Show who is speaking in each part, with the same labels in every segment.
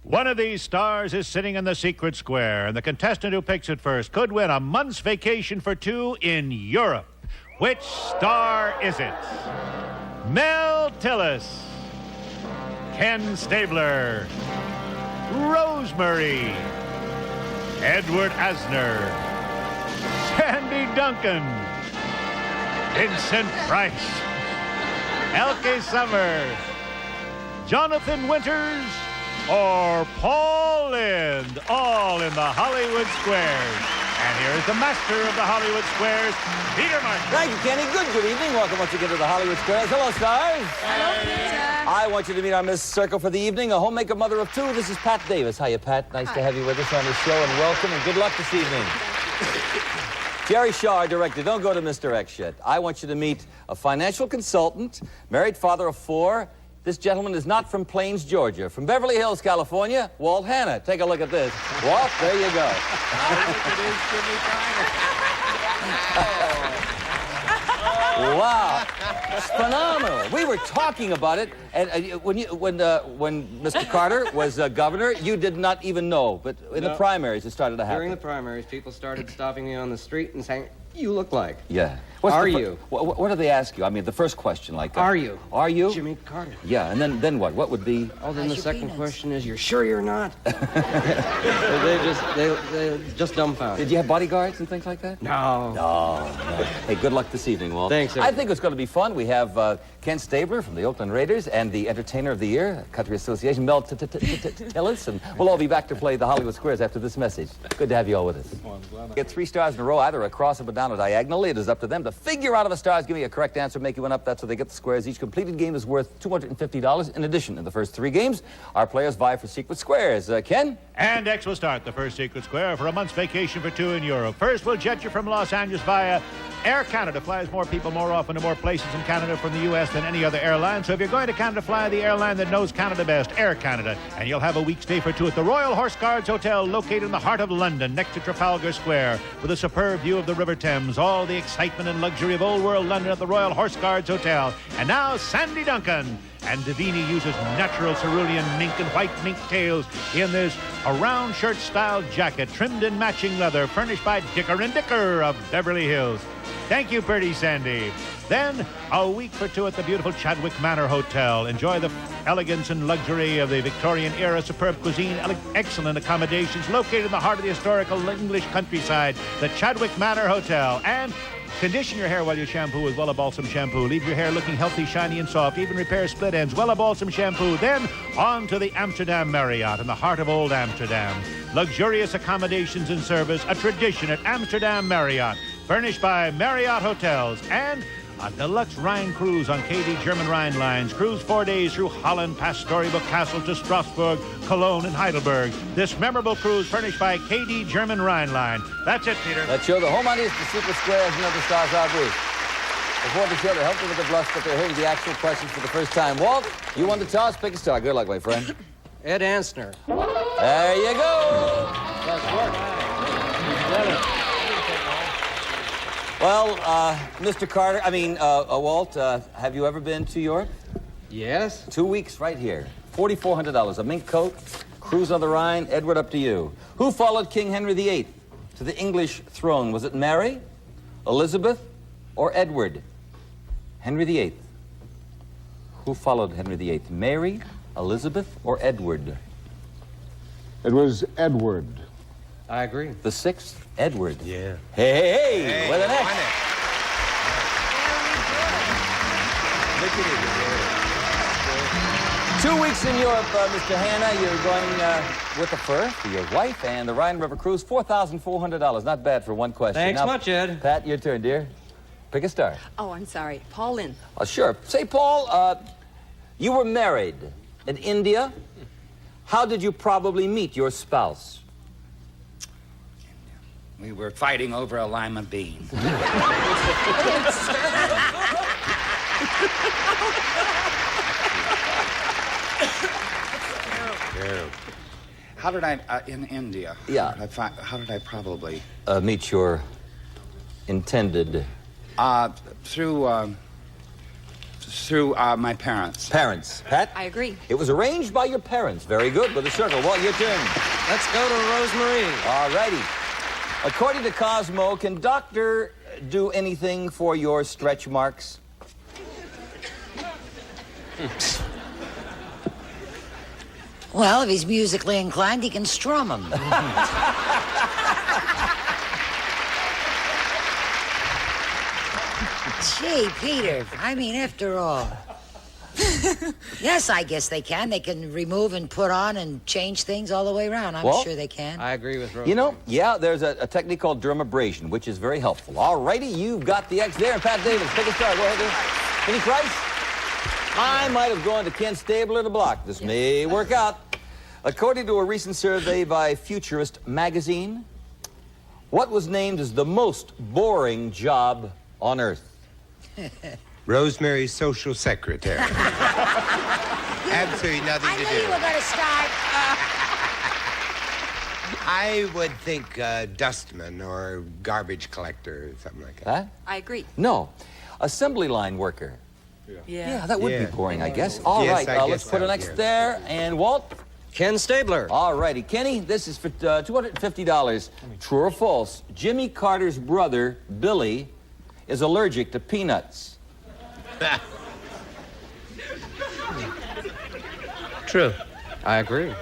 Speaker 1: One of these stars is sitting in the secret square, and the contestant who picks it first could win a month's vacation for two in Europe. Which star is it? Mel Tillis, Ken Stabler, Rosemary, Edward Asner, Sandy Duncan, Vincent Price, Elke Sommer, Jonathan Winters, or Paul Lynde, all in the Hollywood Squares. And here is the master of the Hollywood Squares, Peter Martin.
Speaker 2: Thank you, Kenny. Good evening. Welcome once again to the Hollywood Squares. Hello, stars.
Speaker 3: Hello, Peter.
Speaker 2: I want you to meet our Miss Circle for the evening, a homemaker mother of two. This is Pat Davis. Hiya, Pat. Nice to have you with us on the show, and welcome, and good luck this evening. Jerry Shaw, our director. Don't go to Mr. X yet. I want you to meet a financial consultant, married father of four. This gentleman is not from Plains, Georgia. From Beverly Hills, California, Walt Hanna. Take a look at this. Walt, there you go. Wow, it's phenomenal. We were talking about it, and when Mr. Carter was governor, you did not even know, but in the primaries it started to happen.
Speaker 4: During the primaries, people started stopping me on the street and saying, "You look like."
Speaker 2: Yeah.
Speaker 4: Are you?
Speaker 2: What do they ask you? I mean, the first question, like...
Speaker 4: Are you?
Speaker 2: Are you?
Speaker 4: Jimmy Carter.
Speaker 2: Yeah, and then what? What would be...
Speaker 4: Oh, then the second question is, you're sure you're not? they just dumbfounded.
Speaker 2: Did you have bodyguards and things like that?
Speaker 4: No.
Speaker 2: No. Hey, good luck this evening, Walt.
Speaker 4: Thanks,
Speaker 2: I think it's going to be fun. We have Ken Stabler from the Oakland Raiders and the Entertainer of the Year, Country Association, Mel Tillis, and we'll all be back to play the Hollywood Squares after this message. Good to have you all with us. Get 3 stars in a row, either across, up, or down, or diagonally. It is up to them to figure out of the stars. Give me a correct answer, make you one up. That's how they get the squares. Each completed game is worth $250. In addition, in the first 3 games, our players vie for secret squares. Ken?
Speaker 1: And X will start the first secret square for a month's vacation for two in Europe. First, we'll jet you from Los Angeles via Air Canada. Flies more people more often to more places in Canada from the U.S. than any other airline. So if you're going to Canada, fly the airline that knows Canada best, Air Canada. And you'll have a week stay for two at the Royal Horse Guards Hotel, located in the heart of London, next to Trafalgar Square, with a superb view of the River Thames. All the excitement and luxury of old world London at the Royal Horse Guards Hotel. And now, Sandy Duncan. And Davini uses natural cerulean mink and white mink tails in this around shirt-style jacket, trimmed in matching leather, furnished by Dicker & Dicker of Beverly Hills. Thank you, pretty Sandy. Then, a week for two at the beautiful Chadwick Manor Hotel. Enjoy the elegance and luxury of the Victorian-era superb cuisine, excellent accommodations located in the heart of the historical English countryside, the Chadwick Manor Hotel. And condition your hair while you shampoo with Wella Balsam Shampoo. Leave your hair looking healthy, shiny, and soft. Even repair split ends. Wella Balsam Shampoo. Then on to the Amsterdam Marriott in the heart of old Amsterdam. Luxurious accommodations and service. A tradition at Amsterdam Marriott. Furnished by Marriott Hotels. And a deluxe Rhine cruise on KD German Rhine Lines. Cruise 4 days through Holland, past Storybook Castle to Strasbourg, Cologne, and Heidelberg. This memorable cruise furnished by KD German Rhine Line. That's it, Peter.
Speaker 2: Let's show the home on is the secret squares and other stars our booth. Before the show, to help you with the bluffs, but they're hearing the actual questions for the first time. Walt, you won the toss. Pick a star. Good luck, my friend.
Speaker 4: Ed Asner.
Speaker 2: There you go.
Speaker 4: That's work.
Speaker 2: Well, Mr. Carter, Walt, have you ever been to Europe?
Speaker 4: Yes.
Speaker 2: 2 weeks right here. $4,400, a mink coat, cruise on the Rhine. Edward, up to you. Who followed King Henry VIII to the English throne? Was it Mary, Elizabeth, or Edward? Henry VIII. Who followed Henry VIII? Mary, Elizabeth, or Edward?
Speaker 5: It was Edward.
Speaker 4: I agree.
Speaker 2: The 6th, Edward.
Speaker 4: Yeah.
Speaker 2: Hey, with an X. 2 weeks in Europe, Mr. Hanna. You're going with the fur for your wife and the Rhine River Cruise. $4,400. Not bad for one question.
Speaker 4: Thanks
Speaker 2: now,
Speaker 4: much, Ed.
Speaker 2: Pat, your turn, dear. Pick a star.
Speaker 3: Oh, I'm sorry. Paul Lynde.
Speaker 2: Sure. Say, Paul, you were married in India. How did you probably meet your spouse?
Speaker 6: We were fighting over a lima bean. How did I, in India?
Speaker 2: Yeah.
Speaker 6: How did I probably...
Speaker 2: meet your intended...
Speaker 6: Through Through my parents.
Speaker 2: Parents. Pat?
Speaker 3: I agree.
Speaker 2: It was arranged by your parents. Very good. With a circle. Walt, your turn.
Speaker 4: Let's go to Rosemary.
Speaker 2: All righty. According to Cosmo, can doctor do anything for your stretch marks?
Speaker 7: Well, if he's musically inclined, he can strum them. Gee, Peter, I mean, after all. Yes, I guess they can. They can remove and put on and change things all the way around. I'm
Speaker 2: Well,
Speaker 7: sure they can.
Speaker 4: I agree with Rosemary.
Speaker 2: You know, yeah, there's a technique called dermabrasion, which is very helpful. All righty, you've got the X there. And Pat Davis, take a start. Go ahead there. Any price? I might have gone to Ken Stabler to block. This may work out. According to a recent survey by Futurist magazine, what was named as the most boring job on Earth?
Speaker 8: Rosemary's social secretary. Absolutely nothing
Speaker 7: I
Speaker 8: to
Speaker 7: knew
Speaker 8: do.
Speaker 7: you were going to start.
Speaker 8: I would think dustman or garbage collector or something like that.
Speaker 2: Huh?
Speaker 3: I agree.
Speaker 2: No, assembly line worker. Yeah, that would
Speaker 8: Yeah.
Speaker 2: be boring, I guess. All
Speaker 8: Yes,
Speaker 2: right,
Speaker 8: I
Speaker 2: let's
Speaker 8: guess
Speaker 2: put
Speaker 8: so,
Speaker 2: an X
Speaker 8: yeah.
Speaker 2: there. And Walt?
Speaker 4: Ken Stabler.
Speaker 2: All righty. Kenny, this is for $250. True or false? Jimmy Carter's brother, Billy, is allergic to peanuts.
Speaker 4: True. I agree.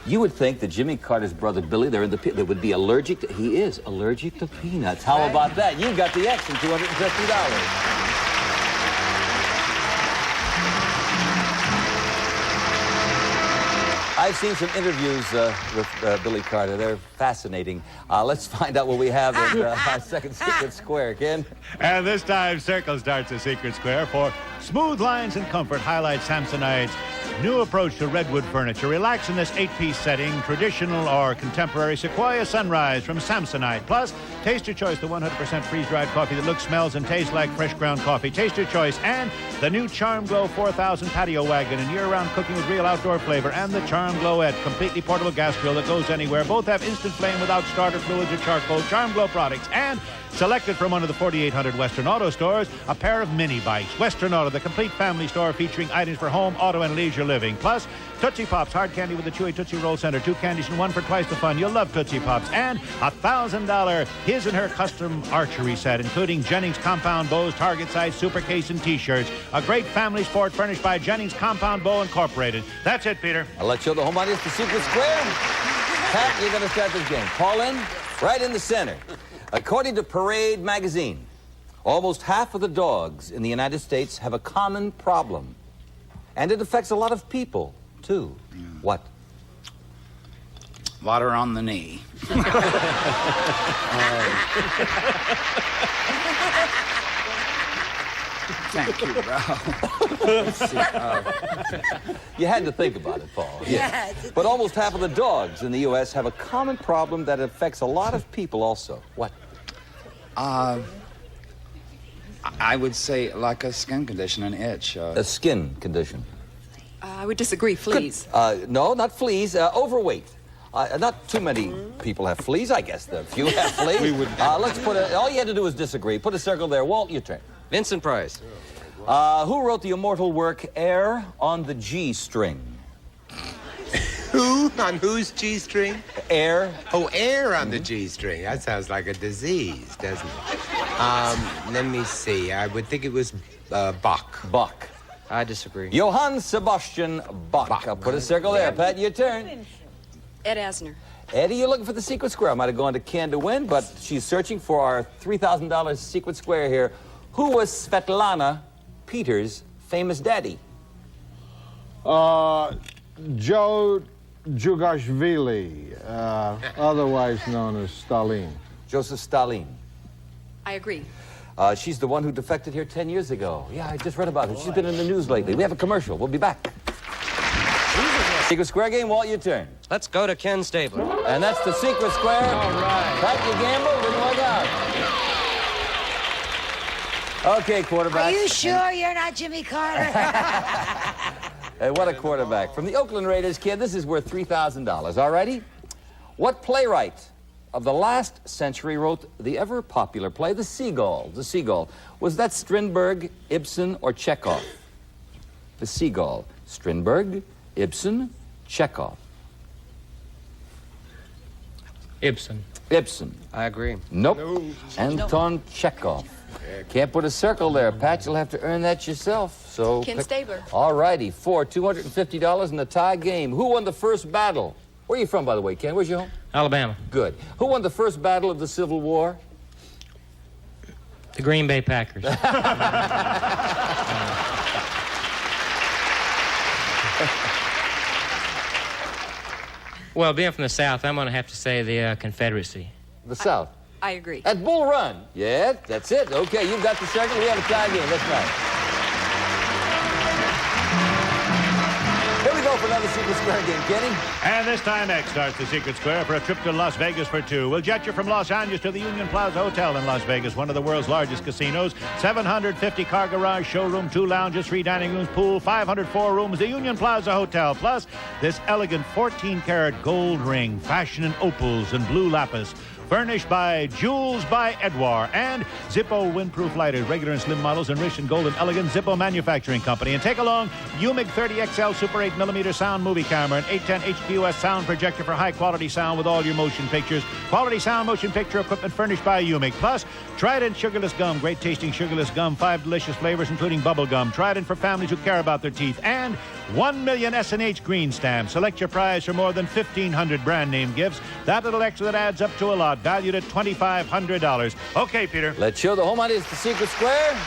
Speaker 2: You would think that Jimmy Carter's brother, Billy, they would be allergic to... He is allergic to peanuts. How about that? You got the X and $250. I've seen some interviews with Billy Carter. They're fascinating. Let's find out what we have in our second secret square, Ken.
Speaker 1: And this time, Circle starts a secret square for smooth lines and comfort highlights Samsonite's new approach to redwood furniture. Relax in this 8-piece setting, traditional or contemporary Sequoia Sunrise from Samsonite. Plus, taste your choice, the 100% freeze-dried coffee that looks, smells, and tastes like fresh ground coffee. Taste your choice. And the new Charm Glow 4000 patio wagon and year-round cooking with real outdoor flavor. And the Charm Glowette, completely portable gas grill that goes anywhere. Both have instant flame without starter fluids or charcoal. Charm Glow products. And selected from one of the 4,800 Western Auto stores, a pair of mini bikes. Western Auto, the complete family store featuring items for home, auto, and leisure living. Plus, Tootsie Pops, hard candy with the chewy Tootsie Roll Center. 2 candies in one for twice the fun. You'll love Tootsie Pops. And a $1,000 his and her custom archery set, including Jennings compound bows, target size, super case, and T-shirts. A great family sport furnished by Jennings Compound Bow Incorporated. That's it, Peter.
Speaker 2: I'll let you know the home audience, the secret square. Pat, you're going to start this game. Call in, right in the center. According to Parade magazine, almost half of the dogs in the United States have a common problem. And it affects a lot of people, too. What?
Speaker 6: Water on the knee. Thank you, bro. Let's see.
Speaker 2: You had to think about it, Paul.
Speaker 7: Yeah.
Speaker 2: But almost half of the dogs in the U.S. have a common problem that affects a lot of people also. What?
Speaker 6: I would say like a skin condition, an itch.
Speaker 2: A skin condition.
Speaker 3: I would disagree. Fleas.
Speaker 2: No, not fleas. Overweight. Not too many people have fleas. I guess a few have fleas. Let's put all you had to do is disagree. Put a circle there. Walt, your turn.
Speaker 4: Vincent Price.
Speaker 2: Who wrote the immortal work Air on the G String?
Speaker 8: Who? On whose G-string?
Speaker 2: Air.
Speaker 8: Oh, air on the G-string. That sounds like a disease, doesn't it? Let me see. I would think it was Bach.
Speaker 2: Bach.
Speaker 4: I disagree.
Speaker 2: Johann Sebastian Bach. I'll put a circle there. Pat, your turn.
Speaker 3: Ed Asner.
Speaker 2: Eddie, you're looking for the secret square. I might have gone to Ken to win, but she's searching for our $3,000 secret square here. Who was Svetlana Peter's famous daddy?
Speaker 5: Joe Jugashvili, otherwise known as Stalin.
Speaker 2: Joseph Stalin.
Speaker 3: I agree.
Speaker 2: She's the one who defected here 10 years ago. Yeah, I just read about it. She's been in the news lately. We have a commercial. We'll be back. Secret square game, Walt, your turn.
Speaker 4: Let's go to Ken Stabler.
Speaker 2: And that's the secret square. All right. Pat, you gamble, didn't work out. Okay, quarterback.
Speaker 7: Are you sure you're not Jimmy Carter?
Speaker 2: Hey, what a quarterback. From the Oakland Raiders, kid, this is worth $3,000. All righty? What playwright of the last century wrote the ever-popular play, The Seagull? The Seagull. Was that Strindberg, Ibsen, or Chekhov? The Seagull. Strindberg, Ibsen, Chekhov.
Speaker 9: Ibsen.
Speaker 2: Ibsen.
Speaker 4: I agree.
Speaker 2: Nope. Anton Chekhov. Can't put a circle there, Pat. You'll have to earn that yourself. So
Speaker 3: Ken Stabler.
Speaker 2: All righty. $250 in the tie game. Who won the first battle? Where are you from, by the way, Ken? Where's your home?
Speaker 9: Alabama.
Speaker 2: Good. Who won the first battle of the Civil War?
Speaker 9: The Green Bay Packers. Well, being from the South, I'm going to have to say the Confederacy.
Speaker 2: The South.
Speaker 3: I agree.
Speaker 2: At Bull Run. Yeah, that's it. Okay, you've got the circle. We have a tie game. That's right. Here we go for another Secret Square game, Kenny.
Speaker 1: And this time X starts the Secret Square for a trip to Las Vegas for two. We'll jet you from Los Angeles to the Union Plaza Hotel in Las Vegas, one of the world's largest casinos. 750 car garage, showroom, 2 lounges, 3 dining rooms, pool, 504 rooms. The Union Plaza Hotel. Plus, this elegant 14-karat gold ring, fashion in opals and blue lapis. Furnished by Jewels by Edouard and Zippo windproof lighters, regular and slim models, enriched in gold and elegant. Zippo Manufacturing Company. And take along UMIG 30XL Super 8mm sound movie camera and 810 HPUS sound projector for high-quality sound with all your motion pictures. Quality sound motion picture equipment furnished by UMIG. Plus, Trident sugarless gum, great tasting sugarless gum, 5 delicious flavors including bubble gum. Trident for families who care about their teeth. And 1 million S&H green stamps. Select your prize for more than 1,500 brand name gifts. That little extra that adds up to a lot, valued at $2,500. Okay, Peter.
Speaker 2: Let's show the home audience the Secret Square.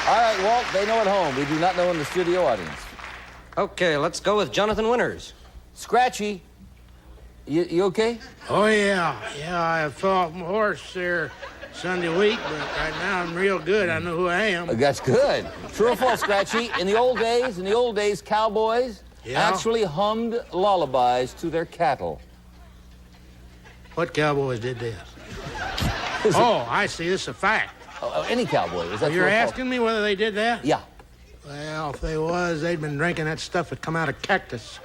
Speaker 2: All right, Walt, they know at home. We do not know in the studio audience.
Speaker 4: Okay, let's go with Jonathan Winters.
Speaker 2: Scratchy, you okay?
Speaker 10: Oh, yeah. Yeah, I fought my horse there Sunday week, but right now I'm real good. I know who I am.
Speaker 2: That's good. True or false, Scratchy? In the old days, cowboys actually hummed lullabies to their cattle.
Speaker 10: What cowboys did this? Oh, I see. This is a fact.
Speaker 2: Any cowboy. Is that
Speaker 10: You're asking me whether they did that?
Speaker 2: Yeah.
Speaker 10: Well, if they was, they'd been drinking that stuff that come out of cactus.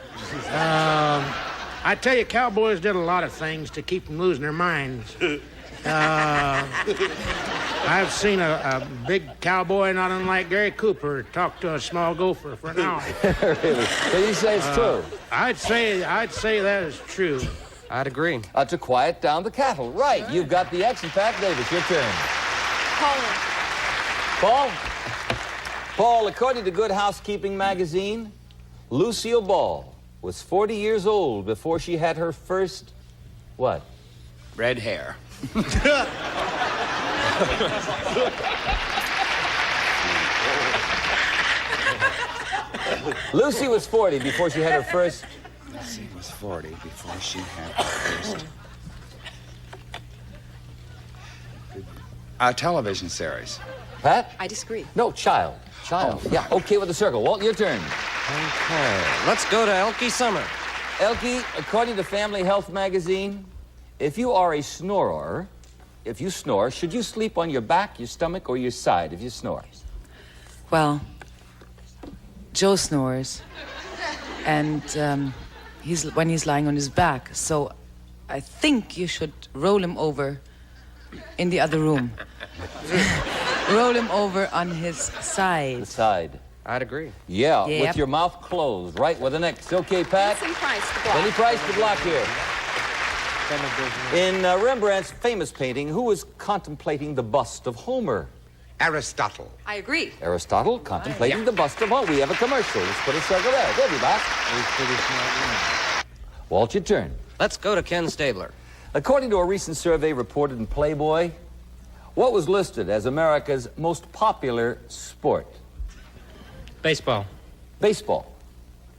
Speaker 10: I tell you, cowboys did a lot of things to keep from losing their minds. I've seen a big cowboy, not unlike Gary Cooper, talk to a small gopher for an hour.
Speaker 2: Really? So you say it's true?
Speaker 10: I'd say that is true.
Speaker 4: I'd agree.
Speaker 2: To quiet down the cattle. Right. You've got the X and Pat Davis. Your turn. Paul? Paul, according to Good Housekeeping magazine, Lucille Ball was 40 years old before she had her first, what?
Speaker 6: Red hair.
Speaker 2: Lucy was 40 before she had her first...
Speaker 6: Lucy was 40 before she had her first... A television series.
Speaker 2: Pat?
Speaker 3: I disagree.
Speaker 2: No, child. Child. Oh. Yeah, okay with the circle. Walt, your turn.
Speaker 4: Okay, let's go to Elke Sommer.
Speaker 2: Elke, according to Family Health magazine, if you are a snorer, if you snore, should you sleep on your back, your stomach, or your side if you snore?
Speaker 11: Well, Joe snores, and when he's lying on his back, so I think you should roll him over in the other room. Roll him over on his side.
Speaker 2: The side.
Speaker 4: I'd agree.
Speaker 2: Yeah,
Speaker 11: Yep.
Speaker 2: with your mouth closed, right where the next. Okay, Pat?
Speaker 3: Vincent Price, the block.
Speaker 2: Any price to block here. In Rembrandt's famous painting, who was contemplating the bust of Homer?
Speaker 8: Aristotle.
Speaker 3: I agree.
Speaker 2: Aristotle contemplating the bust of Homer. We have a commercial. Let's put a circle there. We'll be back. Walt, your turn.
Speaker 4: Let's go to Ken Stabler.
Speaker 2: According to a recent survey reported in Playboy, what was listed as America's most popular sport?
Speaker 9: Baseball.
Speaker 2: Baseball.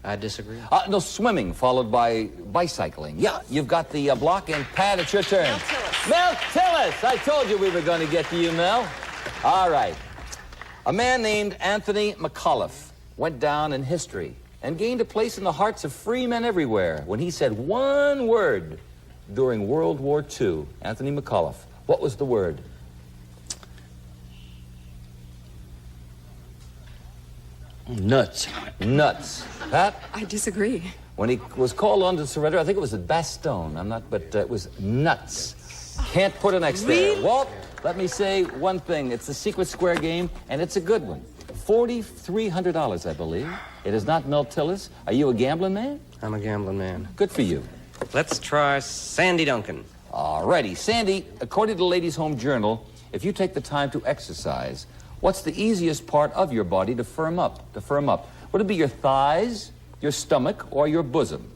Speaker 4: I disagree.
Speaker 2: No, swimming, followed by bicycling. Yeah, you've got the block, and Pat, it's your turn.
Speaker 3: Mel Tillis.
Speaker 2: Mel Tillis! I told you we were going to get to you, Mel. All right. A man named Anthony McAuliffe went down in history and gained a place in the hearts of free men everywhere when he said one word during World War II. Anthony McAuliffe. What was the word?
Speaker 9: Nuts.
Speaker 2: Nuts. Pat?
Speaker 3: I disagree.
Speaker 2: When he was called on to surrender, I think it was at Bastogne. But it was nuts.
Speaker 7: X.
Speaker 2: Can't put an X there. Walt, let me say one thing. It's the secret square game, and it's a good one. $4,300, I believe. It is not Mel Tillis. Are you a gambling man?
Speaker 4: I'm a gambling man.
Speaker 2: Good for you.
Speaker 4: Let's try Sandy Duncan.
Speaker 2: All righty. Sandy, according to the Ladies' Home Journal, if you take the time to exercise, what's the easiest part of your body to firm up? Would it be your thighs, your stomach, or your bosom?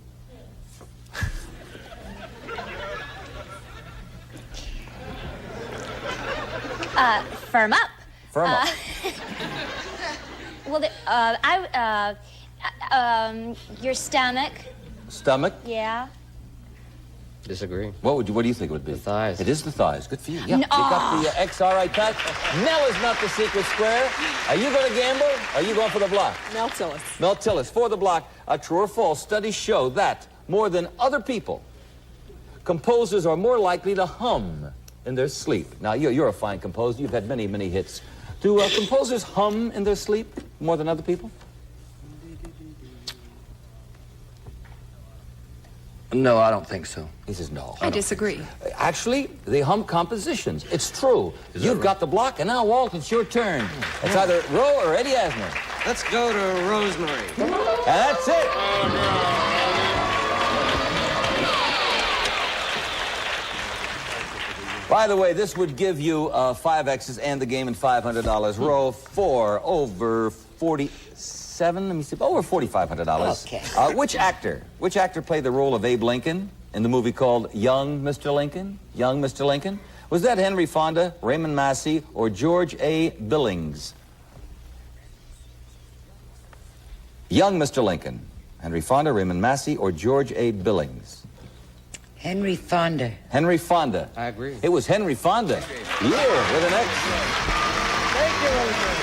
Speaker 12: Firm up.
Speaker 2: Firm up.
Speaker 12: Well, your stomach.
Speaker 2: Stomach?
Speaker 12: Yeah.
Speaker 4: Disagree.
Speaker 2: What do you think it would be?
Speaker 4: The thighs.
Speaker 2: It is the thighs. Good for you. Yeah.
Speaker 12: No.
Speaker 2: You got the X. All right, Pat. Mel is not the secret square. Are you going to gamble? Or are you going for the block?
Speaker 3: Mel Tillis.
Speaker 2: Mel Tillis for the block. True or false? Studies show that more than other people, composers are more likely to hum in their sleep. Now, you're a fine composer. You've had many, many hits. Do composers hum in their sleep more than other people?
Speaker 9: No, I don't think so.
Speaker 2: He says no.
Speaker 3: I disagree.
Speaker 2: Actually, they hum compositions. It's true. You've got the block, and now, Walt, it's your turn. It's either Roe or Eddie Asner.
Speaker 4: Let's go to Rosemary.
Speaker 2: That's it. By the way, this would give you 5 X's and the game and $500. Row 4 over 47. Let me see. Over $4,500.
Speaker 7: Okay.
Speaker 2: Which actor played the role of Abe Lincoln in the movie called Young Mr. Lincoln? Young Mr. Lincoln. Was that Henry Fonda, Raymond Massey, or George A. Billings? Young Mr. Lincoln. Henry Fonda, Raymond Massey, or George A. Billings?
Speaker 7: Henry Fonda.
Speaker 2: Henry Fonda.
Speaker 4: I agree.
Speaker 2: It was Henry Fonda. Yeah, with an X.
Speaker 7: Thank you, Rosemary.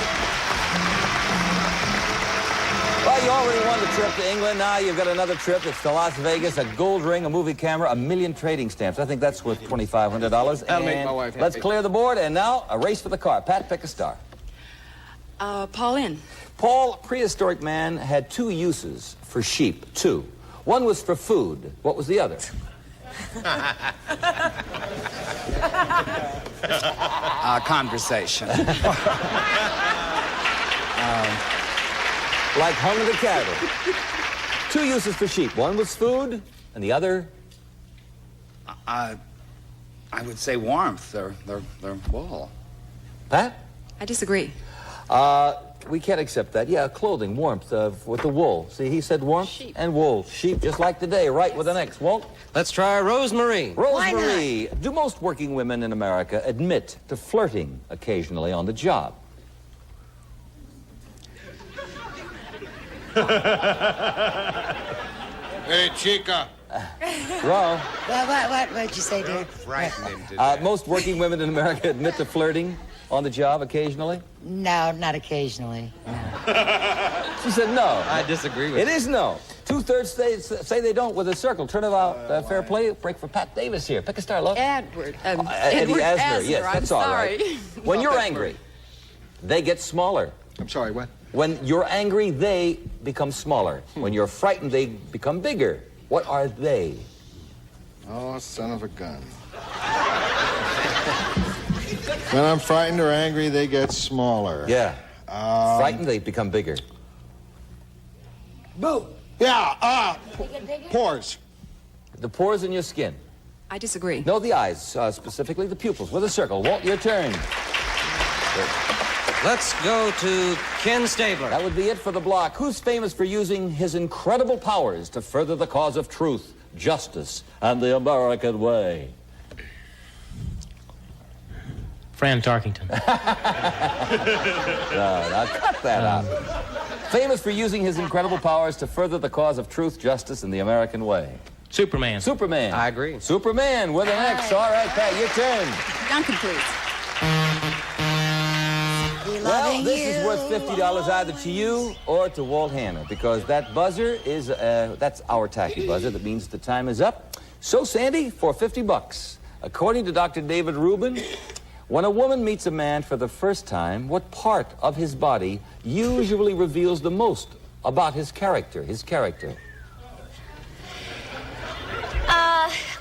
Speaker 2: Well, you already won the trip to England. Now you've got another trip. It's to Las Vegas, a gold ring, a movie camera, 1 million trading stamps. I think that's worth $2,500.
Speaker 4: That'll make my wife happy.
Speaker 2: Let's clear the board, and now a race for the car. Pat, pick a star.
Speaker 3: Paul in.
Speaker 2: Paul, prehistoric man, had 2 uses for sheep. 2. One was for food. What was the other?
Speaker 6: Conversation.
Speaker 2: Like hung the cattle. 2 uses for sheep. One was food, and the other?
Speaker 6: I would say warmth. They're wool.
Speaker 2: Pat?
Speaker 3: I disagree.
Speaker 2: We can't accept that. Yeah, clothing, warmth, with the wool. See, he said warmth
Speaker 3: Sheep.
Speaker 2: and wool. Sheep, just like today, right with an X. Walt?
Speaker 4: Let's try Rosemary.
Speaker 2: Rosemary. Do most working women in America admit to flirting occasionally on the job?
Speaker 5: Hey, chica.
Speaker 2: Ro?
Speaker 7: What'd you say, dear?
Speaker 8: Frighten him to death.
Speaker 2: Most working women in America admit to flirting on the job occasionally?
Speaker 7: No, not occasionally. No.
Speaker 2: She said no.
Speaker 4: I disagree with
Speaker 2: It is no. 2/3 say they don't with a circle. Turn it out. Fair play. Break for Pat Davis here. Pick a star, love.
Speaker 3: Edward.
Speaker 2: Eddie
Speaker 3: Edward
Speaker 2: Asner. Yes,
Speaker 3: I'm
Speaker 2: that's all
Speaker 3: sorry.
Speaker 2: right. When you're angry, they get smaller.
Speaker 5: I'm sorry, what?
Speaker 2: When you're angry, they become smaller. When you're frightened, they become bigger. What are they?
Speaker 5: Oh, son of a gun. When I'm frightened or angry, they get smaller.
Speaker 2: Yeah. Frightened, they become bigger.
Speaker 5: Boo! Yeah, pores.
Speaker 2: The pores in your skin.
Speaker 3: I disagree.
Speaker 2: No, the eyes, specifically the pupils, with a circle. Walt, your turn.
Speaker 4: Let's go to Ken Stabler.
Speaker 2: That would be it for the block. Who's famous for using his incredible powers to further the cause of truth, justice, and the American way?
Speaker 9: Fram Tarkington.
Speaker 2: No, now cut that out. Famous for using his incredible powers to further the cause of truth, justice, and the American way.
Speaker 9: Superman.
Speaker 2: Superman.
Speaker 4: I agree.
Speaker 2: Superman with an X. All right, Pat, your turn.
Speaker 3: Duncan, please.
Speaker 2: Well, this is worth $50 either to you or to Walt Hanna, because that buzzer is, that's our tacky buzzer. That means the time is up. So, Sandy, for $50, according to Dr. David Rubin, when a woman meets a man for the first time, what part of his body usually reveals the most about his character,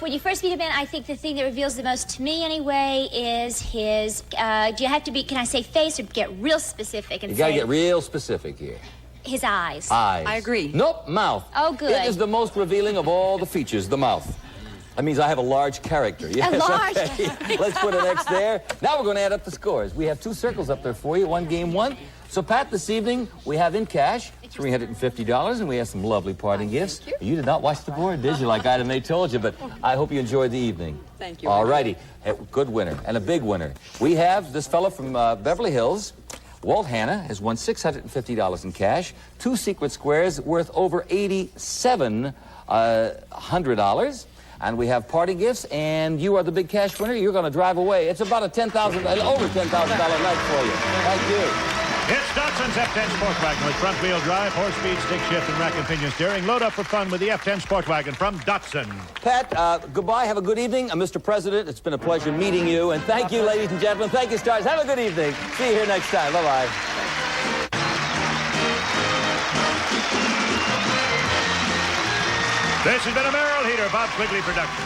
Speaker 12: when you first meet a man, I think the thing that reveals the most to me anyway is his, do you have to be, can I say face or get real specific and
Speaker 2: You
Speaker 12: say...
Speaker 2: gotta get real specific here.
Speaker 12: His eyes.
Speaker 2: Eyes.
Speaker 3: I agree.
Speaker 2: Nope, mouth.
Speaker 12: Oh, good.
Speaker 2: It is the most revealing of all the features, the mouth. That means I have a large character. Yes,
Speaker 12: large
Speaker 2: okay. Let's put an X there. Now we're going to add up the scores. We have 2 circles up there for you, 1 game 1. So, Pat, this evening we have in cash $350, and we have some lovely parting gifts. You did not watch the board, did you, like Item A told you, but I hope you enjoyed the evening.
Speaker 3: Thank you.
Speaker 2: All righty. Good winner, and a big winner. We have this fellow from Beverly Hills. Walt Hanna has won $650 in cash, 2 secret squares worth over $8,700. And we have party gifts, and you are the big cash winner. You're going to drive away. It's about a over $10,000 night for you. Thank you.
Speaker 1: It's Datsun's F10 Sport Wagon with front-wheel drive, 4-speed stick shift, and rack and pinion steering. Load up for fun with the F10 Sport Wagon from Datsun.
Speaker 2: Pat, goodbye. Have a good evening. Mr. President, it's been a pleasure meeting you. And thank you, ladies and gentlemen. Thank you, stars. Have a good evening. See you here next time. Bye-bye.
Speaker 1: This has been a Merrill Heater Bob Quigley production.